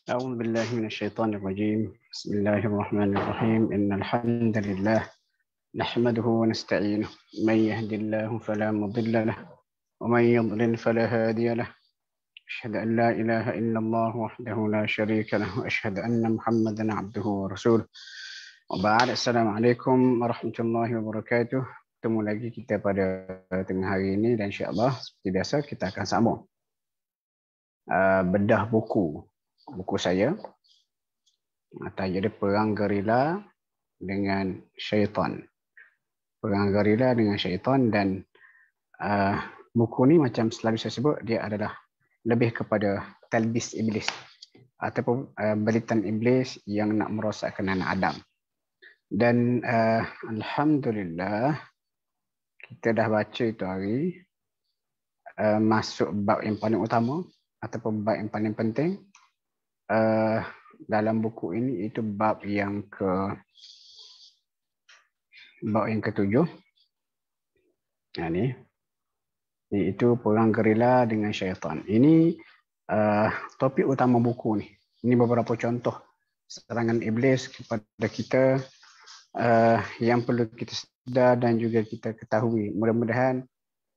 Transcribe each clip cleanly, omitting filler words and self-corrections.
أعوذ بالله من الشيطان الرجيم. بسم الله الرحمن الرحيم. إن الحمد لله نحمده ونستعينه. من يهد الله فلا مضل له ومن يضلل فلا هادي له. أشهد أن لا إله إلا الله وحده لا شريك له وأشهد أن محمدا عبده ورسوله. وبعد السلام عليكم warahmatullahi wabarakatuh. Ketemu lagi kita pada tengah hari ini dan insya-Allah seperti biasa kita akan sambung bedah buku saya. Tajuk dia Perang Gerila dengan Syaitan. Perang Gerila dengan Syaitan, dan buku ni macam selalu saya sebut, dia adalah lebih kepada talbis iblis ataupun belitan iblis yang nak merosakkan anak Adam. Dan alhamdulillah kita dah baca itu hari, masuk bab yang paling utama ataupun bab yang paling penting dalam buku ini, itu bab yang ke-7. Ini iaitu Perang Gerila dengan Syaitan. Ini topik utama buku ni. Ini beberapa contoh serangan iblis kepada kita yang perlu kita sedar dan juga kita ketahui. Mudah-mudahan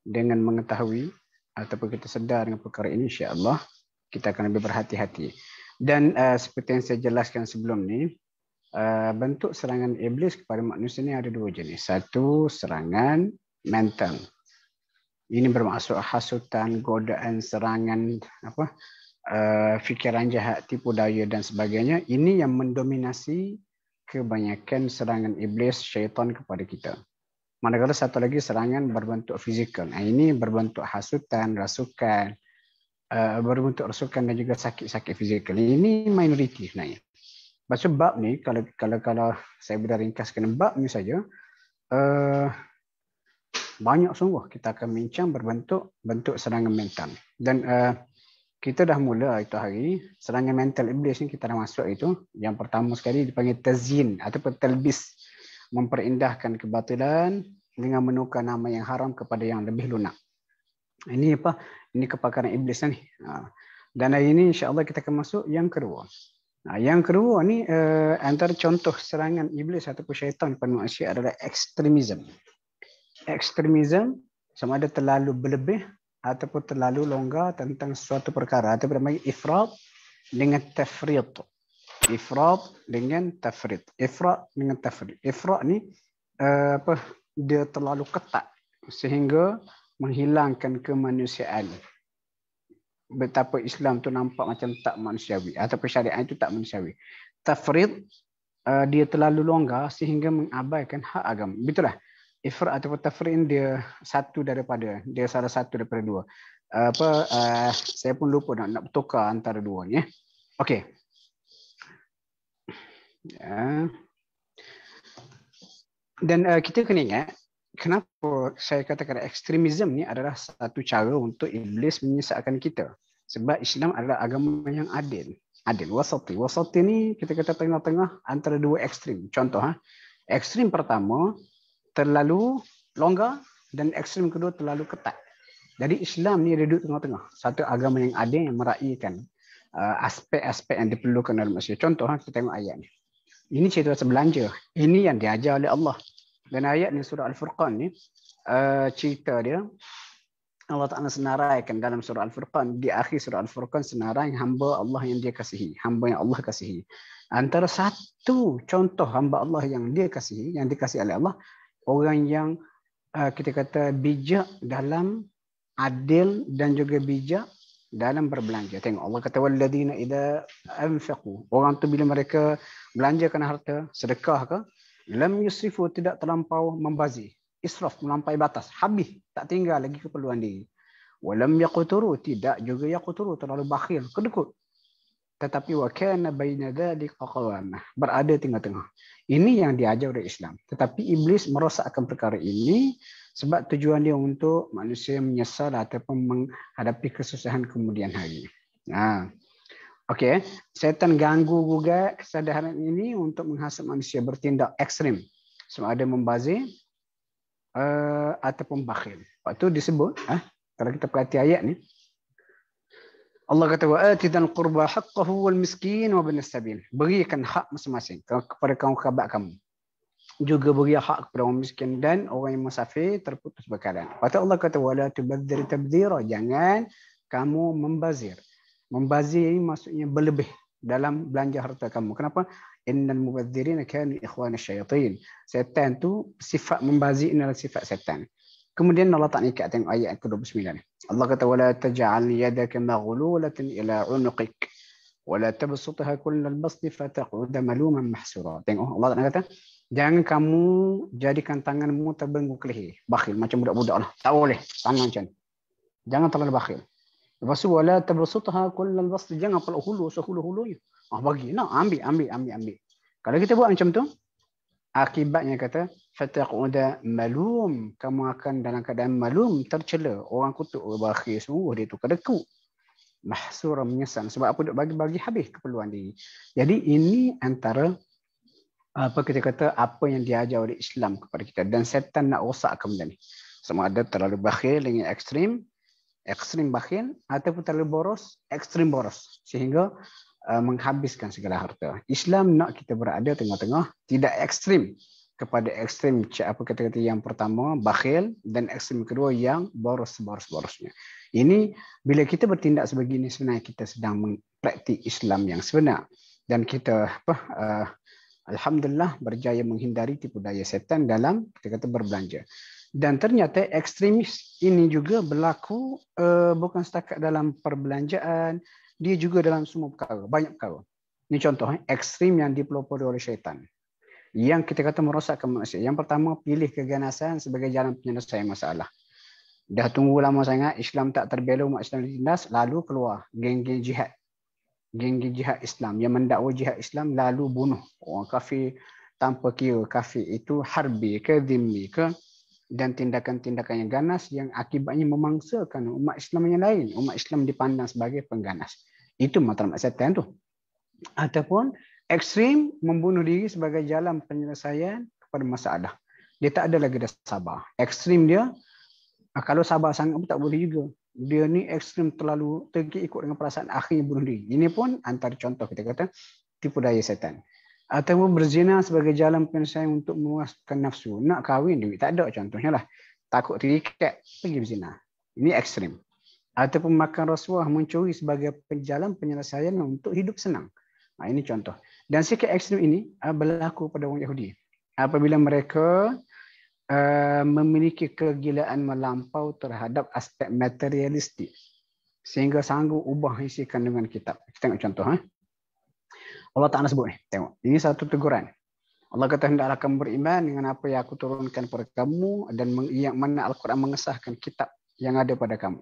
dengan mengetahui ataupun kita sedar dengan perkara ini, insya-Allah kita akan lebih berhati-hati. Dan seperti yang saya jelaskan sebelum ni, bentuk serangan iblis kepada manusia ni ada dua jenis. Satu, serangan mental. Ini bermaksud hasutan, godaan, serangan fikiran jahat, tipu daya dan sebagainya. Ini yang mendominasi kebanyakan serangan iblis syaitan kepada kita. Manakala satu lagi serangan berbentuk fizikal. Ini berbentuk hasutan, rasukan, berbentuk rasukan dan juga sakit-sakit fizikal. Ini minoriti sebenarnya. Maksud bab ni, kalau saya boleh ringkaskan bab ni saja, banyak sungguh kita akan bincang bentuk serangan mental. Dan kita dah mula itu hari, serangan mental iblis ni kita dah masuk itu. Yang pertama sekali dipanggil tazyin ataupun talbis, memperindahkan kebatilan dengan menukar nama yang haram kepada yang lebih lunak. Ini apa? Ini kepakaran iblis ni. Dan hari ini insya-Allah kita akan masuk yang kedua. Yang kedua ni antara contoh serangan iblis ataupun syaitan kepada manusia adalah ekstremisme. Ekstremisme sama ada terlalu berlebih ataupun terlalu longgar tentang suatu perkara, ataupun namanya ifrat dengan tafrit. Ifrat dengan tafrit. Ifrat dengan tafrit. Ifrat ni dia terlalu ketat sehingga menghilangkan kemanusiaan. Betapa Islam tu nampak macam tak manusiawi ataupun syariat itu tak manusiawi. Tafrid, dia terlalu longgar sehingga mengabaikan hak agama. Betullah. Ifrat ataupun tafrid dia salah satu daripada dua. Saya pun lupa nak bertukar antara dua ni. Okey. Dan kita kena ingat, kenapa saya katakan ekstremisme ni adalah satu cara untuk iblis menyesatkan kita. Sebab Islam adalah agama yang adil. Adil, wasati. Wasati ni kita kata tengah-tengah antara dua ekstrim. Contoh, ekstrim pertama terlalu longgar dan ekstrim kedua terlalu ketat. Jadi Islam ni ada duduk tengah-tengah. Satu agama yang adil yang meraihkan aspek-aspek yang diperlukan oleh manusia. Contoh, kita tengok ayat ni. Ini cerita pasal belanja. Ini yang diajar oleh Allah. Dan ayat ni surah Al-Furqan ni, cerita dia, Allah Ta'ala senaraikan dalam surah Al-Furqan. Di akhir surah Al-Furqan senarai hamba Allah yang dia kasihi. Hamba yang Allah kasihi. Antara satu contoh hamba Allah yang dia kasihi, yang dikasihi oleh Allah, orang yang kita kata bijak dalam adil dan juga bijak dalam berbelanja. Tengok Allah kata walladzina idza anfaqu. Orang tu bila mereka belanjakan harta, sedekah ke, lam yusrifu, tidak terlampau membazir. Israf, melampaui batas. Habis, tak tinggal lagi keperluan diri. Walam yaqturu, tidak juga yaqturu, terlalu bakhil, kedekut. Tetapi wa kana baina dzalika qawamah, berada tengah-tengah. Ini yang diajar oleh Islam. Tetapi iblis merosakkan perkara ini sebab tujuan dia untuk manusia menyesal ataupun menghadapi kesusahan kemudian hari. Okey, setan ganggu juga kesadaran ini untuk menghasut manusia bertindak ekstrim. Sama ada membazir ataupun bakhil. Waktu disebut, kalau kita perhati ayat ni, Allah kata wa atidal qurba haqqahu wal miskin wa ibnas sabil. Berikan hak masing-masing kepada kaum kerabat kamu. Juga beri hak kepada orang miskin dan orang yang musafir terputus bekalan. Lepas tu Allah kata wala tubadzir tabdzira. Jangan kamu membazir. Membazir ini maksudnya berlebih dalam belanja harta kamu. Kenapa? Innal mubadzirina kanu ikhwana syayatin. Setan tu sifat membazir adalah sifat setan. Kemudian Allah tak ikat tengok ayat ke-29. Allah kata wala taj'al yadaka maghlulatan ila 'unuqik wala tabsutha kullal basti fataqud maluman mahsura. Tengok Allah tak kata jangan kamu jadikan tanganmu terbelenggu ke leher. Bakhil macam budak-budak lah. Tak boleh tangan macam ni. Jangan terlalu bakhil. Lepas tu wala tabsutha kullal basti. Jangan peluk hulu sehulu-hulunya. Bagi nak ambil. Kalau kita buat macam tu, akibatnya kata fataqud malum, kamu akan dalam keadaan malum, tercela. Orang kutuk bakhil semua dia tu kedekut. Mahsura, menyesal sebab apa duk bagi habis keperluan diri. Jadi ini antara apa kita kata apa yang diajar oleh Islam kepada kita, dan setan nak rosakkan benda ni. Sama ada terlalu bakhil dengan ekstrim bakhil, ataupun terlalu boros, ekstrim boros, sehingga menghabiskan segala harta. Islam nak kita berada tengah-tengah, tidak ekstrim kepada ekstrim apa kata-kata yang pertama bakhil, dan ekstrim kedua yang boros-borosnya. Ini bila kita bertindak sebegini sebenarnya kita sedang mempraktik Islam yang sebenar, dan kita alhamdulillah berjaya menghindari tipu daya setan dalam kita kata berbelanja. Dan ternyata ekstremis ini juga berlaku bukan setakat dalam perbelanjaan, dia juga dalam semua perkara, banyak perkara. Ini contoh ekstrim yang dipelopori oleh syaitan, yang kita kata merosakkan manusia. Yang pertama, pilih keganasan sebagai jalan penyelesaian masalah. Dah tunggu lama sangat Islam tak terbela, umat Islam ditindas, lalu keluar geng-geng jihad. Geng-geng jihad Islam yang mendakwa jihad Islam, lalu bunuh orang kafir tanpa kira kafir itu harbi ke dhimmi ke, dan tindakan-tindakan yang ganas yang akibatnya memangsakan umat Islam yang lain. Umat Islam dipandang sebagai pengganas. Itu matlamat setan tu. Ataupun ekstrim membunuh diri sebagai jalan penyelesaian kepada masalah. Dia tak ada lagi dah sabar. Ekstrim dia, kalau sabar sangat pun tak boleh juga. Dia ni ekstrim terlalu terikut dengan perasaan, akhirnya bunuh diri. Ini pun antara contoh kita kata tipu daya setan. Ataupun berzina sebagai jalan penyelesaian untuk memuaskan nafsu. Nak kahwin duit tak ada, contohnya lah. Takut terikat, pergi berzina. Ini ekstrim. Ataupun makan rasuah, mencuri sebagai jalan penyelesaian untuk hidup senang. Ini contoh. Dan sikap ekstrim ini berlaku pada orang Yahudi. Apabila mereka memiliki kegilaan melampau terhadap aspek materialistik, sehingga sanggup ubah isi kandungan kitab. Kita tengok contoh. Allah Ta'ala sebut ni. Tengok. Ini satu teguran. Allah kata, hendaklah kamu beriman dengan apa yang aku turunkan kepada kamu, dan yang mana Al-Quran mengesahkan kitab yang ada pada kamu.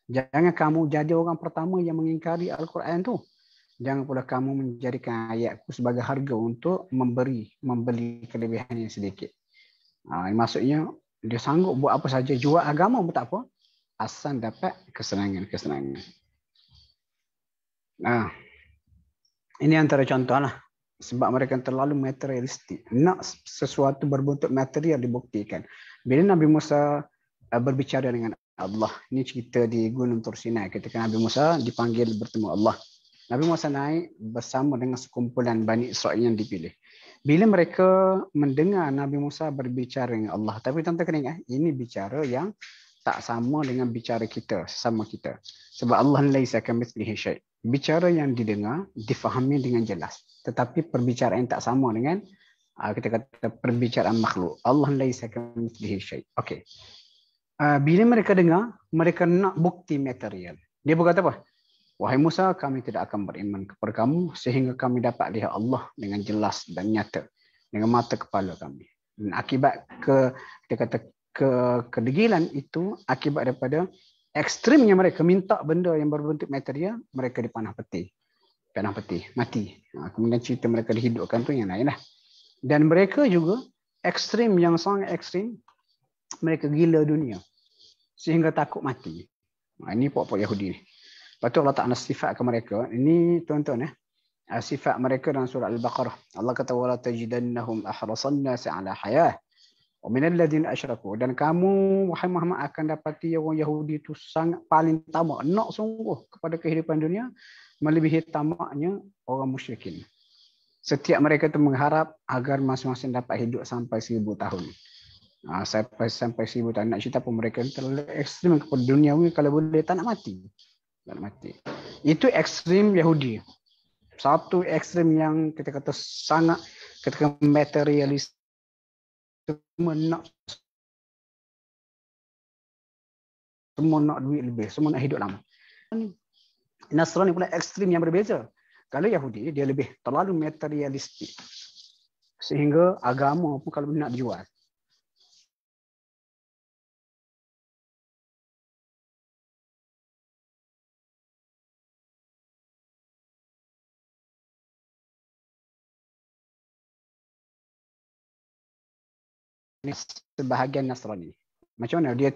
Jangan kamu jadi orang pertama yang mengingkari Al-Quran tu. Jangan pula kamu menjadikan ayatku sebagai harga untuk membeli kelebihan yang sedikit. Maksudnya dia sanggup buat apa saja, jual agama pun tak apa, asal dapat kesenangan. Ini antara contoh lah. Sebab mereka terlalu materialistik. Nak sesuatu berbentuk material dibuktikan. Bila Nabi Musa berbicara dengan Allah, ini cerita di Gunung Tur Sinai ketika Nabi Musa dipanggil bertemu Allah. Nabi Musa naik bersama dengan sekumpulan Bani Israel yang dipilih. Bila mereka mendengar Nabi Musa berbicara dengan Allah, tapi tuan-tuan kena ingat, ini bicara yang tak sama dengan bicara kita, sesama kita. Sebab Allah laisa kamitslihi syai'. Bicara yang didengar, difahami dengan jelas. Tetapi perbicaraan tak sama dengan kita kata perbicaraan makhluk. Allah laisa kamitslihi syai'. Okey. Bila mereka dengar, mereka nak bukti material. Dia berkata apa? Wahai Musa, kami tidak akan beriman kepada kamu sehingga kami dapat lihat Allah dengan jelas dan nyata dengan mata kepala kami. Dan akibat kedegilan itu, akibat daripada ekstrimnya mereka minta benda yang berbentuk material, mereka dipanah peti, mati. Kemudian cerita mereka dihidupkan tu yang lain lah. Dan mereka juga ekstrim yang sangat ekstrim, mereka gila dunia sehingga takut mati. Ini pokok-pokok Yahudi ni. Lepas tu Allah Ta'ala sifatkan mereka. Ini tuan-tuan sifat mereka dalam surah Al-Baqarah. Allah kata wala tajidannahum ahrasan nasi ala hayah Wa minal ladzina asyraku, dan kamu wahai Muhammad akan dapati orang Yahudi itu sangat paling tamak, nak sungguh kepada kehidupan dunia melebihi tamaknya orang musyrikin. Setiap mereka itu mengharap agar masing-masing dapat hidup sampai 1000 tahun. Sampai 1000 tahun. Nak cerita pun mereka terlalu ekstrim kepada dunia ini, kalau boleh tak nak mati. Tak nak mati. Itu ekstrim Yahudi. Satu ekstrim yang kita kata sangat ketika materialis, semua nak duit lebih, semua nak hidup lama. Nasrani pula ekstrim yang berbeza. Kalau Yahudi dia lebih terlalu materialistik, sehingga agama pun kalau nak dijual. Ini sebahagian Nasrani. Macam mana dia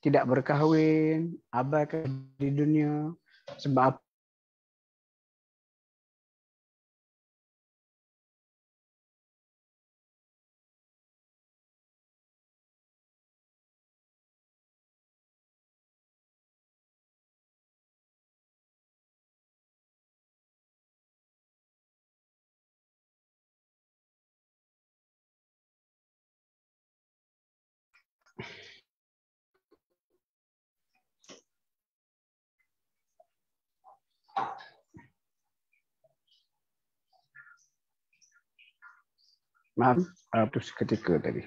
tidak berkahwin, abaikan di dunia sebab maaf, itu seketika tadi.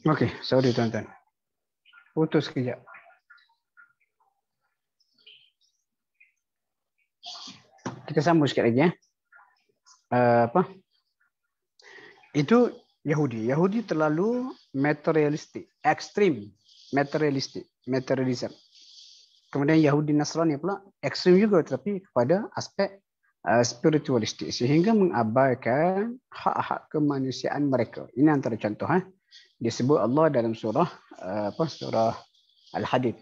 Okey, sorry tuan-tuan. Putus sekejap. Kita sambung sikit lagi ya. Itu Yahudi. Yahudi terlalu materialistik, ekstrim materialism. Kemudian Yahudi Nasrani pula ekstrim juga, tetapi kepada aspek spiritualistik, sehingga mengabaikan hak-hak kemanusiaan mereka. Ini antara contoh. Disebut Allah dalam surah surah Al-Hadid.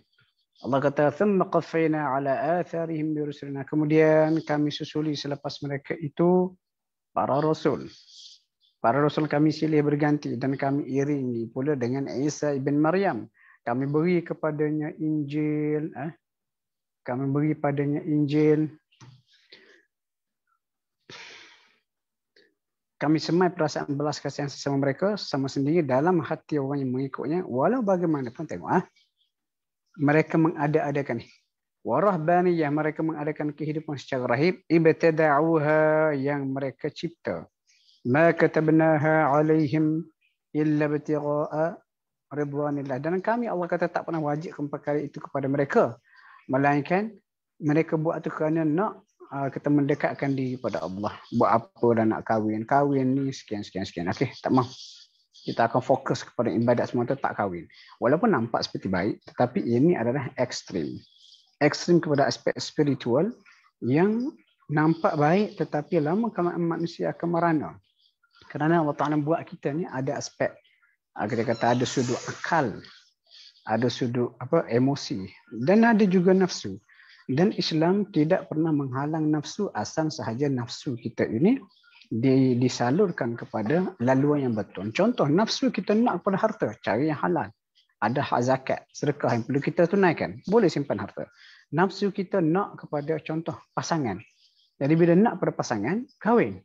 Allah kata, "Thumma qaffayna ala atharihim bi rusulina." Kemudian kami susuli selepas mereka itu para rasul. Para rasul kami silih berganti dan kami iringi pula dengan Isa ibn Maryam. Kami beri kepadanya Injil, Kami semai perasaan belas kasihan sesama mereka sama sendiri dalam hati orang yang mengikutnya, walau bagaimanapun. Tengok mereka mengada-adakan warahbaniyah, mereka mengadakan kehidupan secara rahib, ibtada'uha, yang mereka cipta, ma katabnaha alaihim illa ibtigha'a ridwanillah, dan kami Allah kata tak pernah wajibkan perkara itu kepada mereka, melainkan mereka buat itu kerana nak kita mendekatkan diri kepada Allah. Buat apa dan nak kahwin ni sekian. Okey, tak mau. Kita akan fokus kepada ibadat semata, tak kahwin. Walaupun nampak seperti baik, tetapi ini adalah ekstrim. Ekstrim kepada aspek spiritual yang nampak baik, tetapi lama-kelamaan manusia akan merana. Kerana Allah Ta'ala buat kita ni ada aspek, kita kata ada sudut akal, ada sudut emosi, dan ada juga nafsu. Dan Islam tidak pernah menghalang nafsu, asal sahaja nafsu kita ini disalurkan kepada laluan yang betul. Contoh, nafsu kita nak kepada harta, cari yang halal. Ada hak zakat, sedekah yang perlu kita tunaikan, boleh simpan harta. Nafsu kita nak kepada contoh pasangan. Jadi bila nak pada pasangan, kahwin.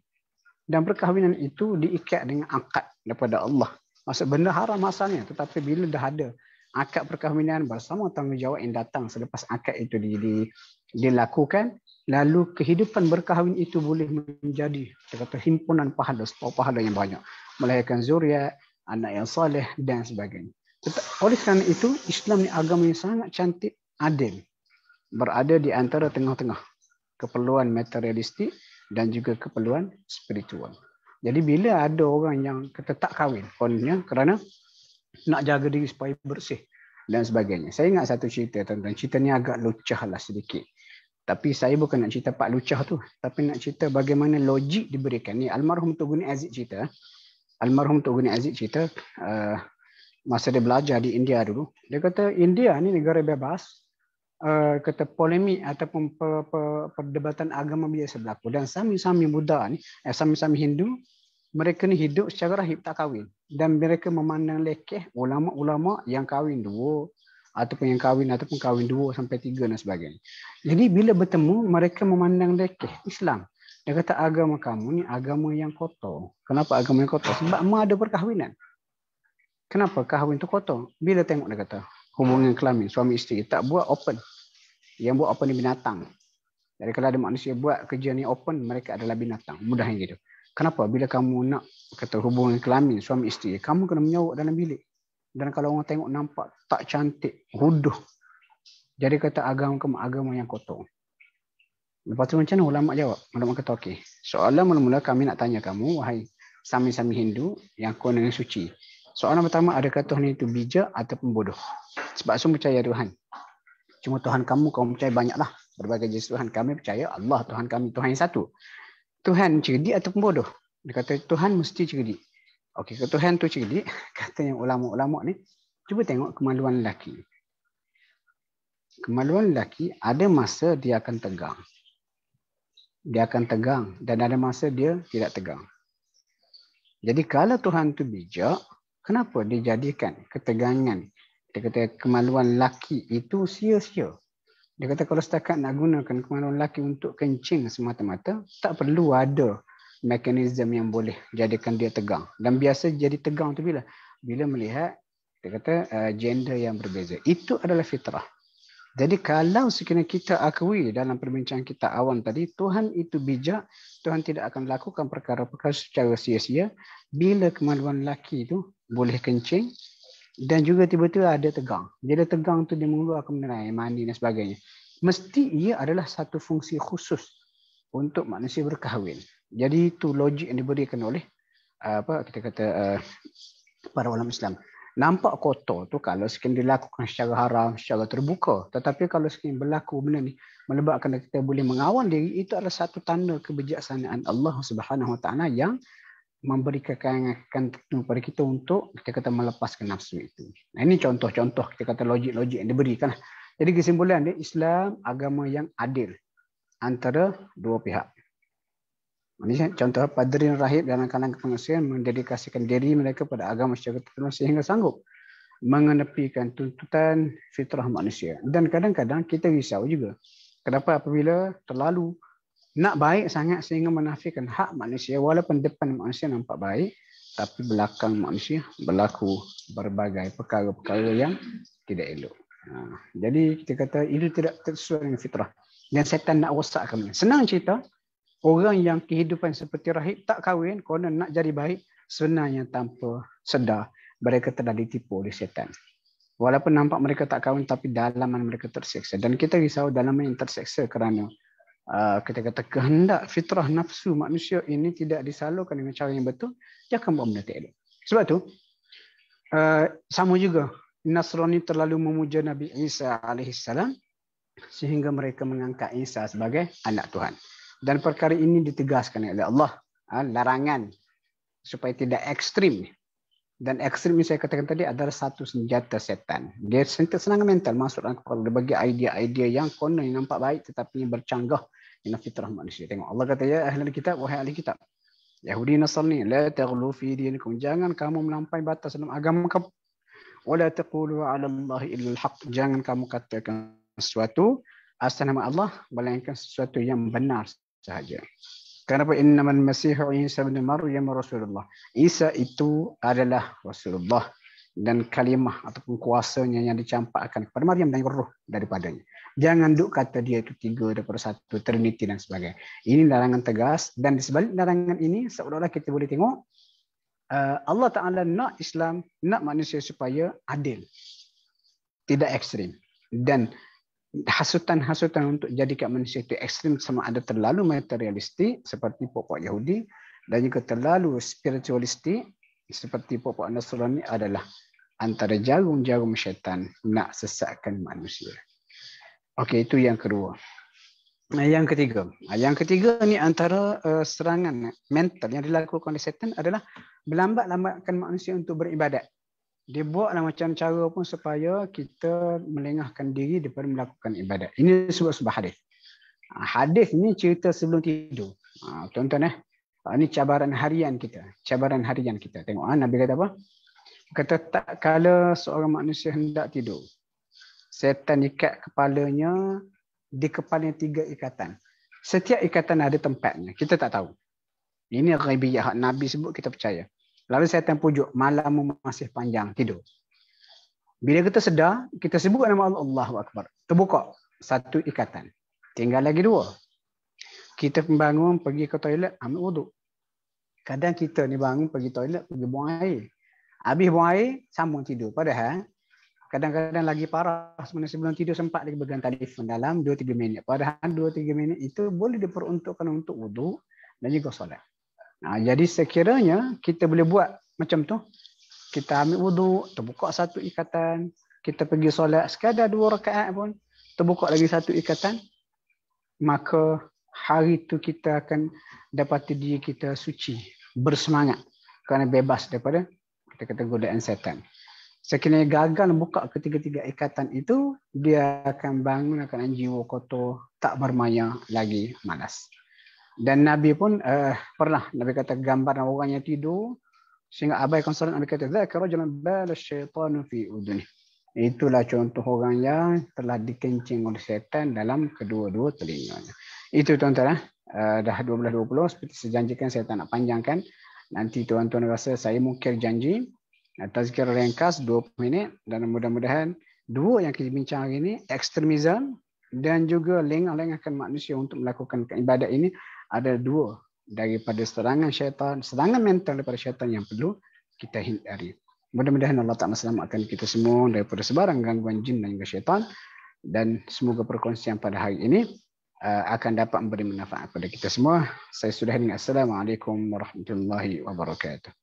Dan perkahwinan itu diikat dengan akad daripada Allah. Maksud benda haram asalnya, tetapi bila dah ada akad perkahwinan bersama tanggungjawab yang datang selepas akad itu dilakukan, lalu kehidupan berkahwin itu boleh menjadi himpunan pahala, pahala yang banyak, melahirkan zuriat, anak yang soleh dan sebagainya. Oleh kerana itu, Islam ni agama yang sangat cantik, adil, berada di antara tengah-tengah keperluan materialistik dan juga keperluan spiritual. Jadi bila ada orang yang kata tak kahwin, kononnya kerana nak jaga diri supaya bersih dan sebagainya. Saya ingat satu cerita, tuan-tuan. Cerita ni agak lucah lah sedikit. Tapi saya bukan nak cerita Pak Lucah tu, tapi nak cerita bagaimana logik diberikan. Ni almarhum Tun Guni Aziz cerita. Almarhum Tun Guni Aziz cerita masa dia belajar di India dulu. Dia kata India ni negara bebas. Kata polemik ataupun perdebatan agama biasa berlaku. Dan sami-sami Buddha ni, sami-sami Hindu, mereka ni hidup secara rahib, tak kahwin. Dan mereka memandang lekeh ulama-ulama yang kahwin dua, ataupun kahwin 2 sampai 3 dan sebagainya. Jadi bila bertemu, mereka memandang lekeh Islam. Dia kata agama kamu ni agama yang kotor. Kenapa agama yang kotor? Sebab ada perkahwinan. Kenapa kahwin tu kotor? Bila tengok, dia kata hubungan kelamin suami isteri tak buat open. Yang buat open ni binatang. Jadi kalau ada manusia buat kerja ni open, mereka adalah binatang. Mudah yang gitu. Kenapa? Bila kamu nak kata hubungan kelamin suami isteri, kamu kena menyawak dalam bilik. Dan kalau orang tengok nampak tak cantik, huduh. Jadi kata agama kamu agama yang kotor. Lepas tu macam mana ulama jawab? Ulama kata okey. Soalan mula-mula kami nak tanya kamu, wahai sami-sami Hindu yang konon suci. Soalan pertama, adakah Tuhan itu bijak ataupun bodoh? Sebab semua percaya Tuhan. Cuma Tuhan kamu percaya banyaklah. Berbagai jenis Tuhan. Kami percaya Allah Tuhan kami, Tuhan yang satu. Tuhan cerdik ataupun bodoh? Dia kata Tuhan mesti cerdik. Okey, kalau Tuhan tu cerdik, kata yang ulama-ulama ni, cuba tengok kemaluan lelaki. Kemaluan lelaki ada masa dia akan tegang. Dia akan tegang dan ada masa dia tidak tegang. Jadi kalau Tuhan tu bijak, kenapa dia jadikan ketegangan? Dia kata kemaluan lelaki itu sia-sia. Dia kata kalau setakat nak gunakan kemaluan lelaki untuk kencing semata-mata, tak perlu ada mekanisme yang boleh jadikan dia tegang. Dan biasa jadi tegang tu bila? Bila melihat, dia kata gender yang berbeza. Itu adalah fitrah. Jadi kalau sekiranya kita akui dalam perbincangan kita awam tadi, Tuhan itu bijak, Tuhan tidak akan lakukan perkara-perkara secara sia-sia bila kemaluan lelaki itu boleh kencing dan juga tiba-tiba ada tegang. Bila tegang tu dia mengeluarkan air mani dan sebagainya. Mesti ia adalah satu fungsi khusus untuk manusia berkahwin. Jadi itu logik yang diberikan oleh para ulama Islam. Nampak kotor tu kalau sekiranya dilakukan secara haram, secara terbuka. Tetapi kalau sekiranya berlaku benda ni menyebabkan kita boleh mengawal diri, itu adalah satu tanda kebijaksanaan Allah Subhanahu Wa Taala yang memberikan kepada kita untuk kita kata melepaskan nafsu itu. Nah, ini contoh-contoh kita kata logik-logik yang diberikan. Jadi kesimpulan dia, Islam agama yang adil antara dua pihak. Ini contoh padrin rahib dalam kalangan kemanusiaan mendedikasikan diri mereka pada agama secara tertentu sehingga sanggup mengenepikan tuntutan fitrah manusia. Dan kadang-kadang kita risau juga. Kenapa apabila terlalu nak baik sangat sehingga menafikan hak manusia, walaupun depan manusia nampak baik, tapi belakang manusia berlaku berbagai perkara-perkara yang tidak elok. Jadi kita kata itu tidak sesuai dengan fitrah. Dan setan nak rosakkan. Senang cerita, orang yang kehidupan seperti rahib tak kahwin, konon nak jadi baik, sebenarnya tanpa sedar mereka telah ditipu oleh setan. Walaupun nampak mereka tak kahwin, tapi dalaman mereka terseksa. Dan kita risau dalaman yang terseksa kerana kita kata kehendak fitrah nafsu manusia ini tidak disalurkan dengan cara yang betul, dia akan buat benda tak elok. Sebab tu sama juga Nasrani terlalu memuja Nabi Isa alaihissalam sehingga mereka mengangkat Isa sebagai anak Tuhan. Dan perkara ini ditegaskan oleh Allah, larangan supaya tidak ekstrim. Dan ekstrim yang saya katakan tadi adalah satu senjata setan. Dia serangan mental masuk dalam kepala, dia bagi idea-idea yang konon yang nampak baik tetapi yang bercanggah dengan fitrah manusia. Tengok Allah kata, ya ahli kitab, wahai ahli kitab, Yahudi Nasrani, la taghlu fi dinikum, jangan kamu melampaui batas dalam agama kamu. Wala taqulu 'ala Allahi illa al-haq, jangan kamu katakan sesuatu atas nama Allah melainkan sesuatu yang benar sahaja. Kenapa? Innamal Masihu Isa bin Maryam Rasulullah. Isa itu adalah Rasulullah dan kalimah ataupun kuasanya yang dicampakkan kepada Maryam dan roh daripadanya. Jangan duk kata dia itu 3 daripada 1, Trinity dan sebagainya. Ini larangan tegas, dan di sebalik larangan ini seolah-olah kita boleh tengok Allah Ta'ala nak Islam, nak manusia supaya adil, tidak ekstrim. Dan hasutan-hasutan untuk jadikan manusia itu ekstrim sama ada terlalu materialistik seperti pokok Yahudi dan juga terlalu spiritualistik seperti pokok Nasrani adalah antara jarum-jarum syaitan nak sesatkan manusia. Okey, itu yang kedua. Yang ketiga ni antara serangan mental yang dilakukan oleh setan adalah melambat-lambatkan manusia untuk beribadat. Dia buatlah macam cara pun supaya kita melengahkan diri daripada melakukan ibadat. Ini sebuah hadis. Hadis ni cerita sebelum tidur. Tonton ini cabaran harian kita. Tengok Nabi kata apa? Kata tak kala seorang manusia hendak tidur, setan ikat kepalanya, di kepalanya 3 ikatan. Setiap ikatan ada tempatnya. Kita tak tahu. Ini ghaibiyah. Nabi sebut, kita percaya. Lalu setan pujuk, malammu masih panjang, tidur. Bila kita sedar, kita sebut nama Allah, Allahu Akbar. Terbuka 1 ikatan. Tinggal lagi 2. Kita bangun, pergi ke toilet, ambil wuduk. Kadang kita ni bangun, pergi toilet, pergi buang air. Habis buang air, sambung tidur. Padahal, kadang-kadang lagi parah sebenarnya sebelum tidur sempat lagi pegang telefon dalam 2-3 minit. Padahal 2-3 minit itu boleh diperuntukkan untuk wuduk dan juga solat. Jadi sekiranya kita boleh buat macam tu, kita ambil wuduk, terbuka 1 ikatan, kita pergi solat sekadar 2 rakaat pun, terbuka lagi 1 ikatan, maka hari tu kita akan dapati diri kita suci, bersemangat kerana bebas daripada kita kata godaan setan. Sekiranya gagal buka ketiga-tiga ikatan itu, dia akan bangun akan jiwa kotor, tak bermaya lagi, malas. Dan Nabi pun pernah, Nabi kata gambar orang yang tidur sehingga abaikan solat. Nabi kata dzakara rajulan bala syaitanu fi uduni. Itulah contoh orang yang telah dikencing oleh setan dalam kedua-dua telinganya. Itu tuan-tuan, dah 12.20 seperti sejanjikan, saya tak nak panjangkan. Nanti tuan-tuan rasa saya mungkin janji tazkir ringkas 20 minit, dan mudah-mudahan 2 yang kita bincang hari ini, ekstremisme dan juga lengah-lengahkan manusia untuk melakukan ibadat ini, ada 2 daripada serangan syaitan, serangan mental daripada syaitan yang perlu kita hindari. Mudah-mudahan Allah Ta'ala selamatkan kita semua daripada sebarang gangguan jin dan juga syaitan, dan semoga perkongsian pada hari ini akan dapat memberi manfaat kepada kita semua. Saya sudah dengan Assalamualaikum warahmatullahi wabarakatuh.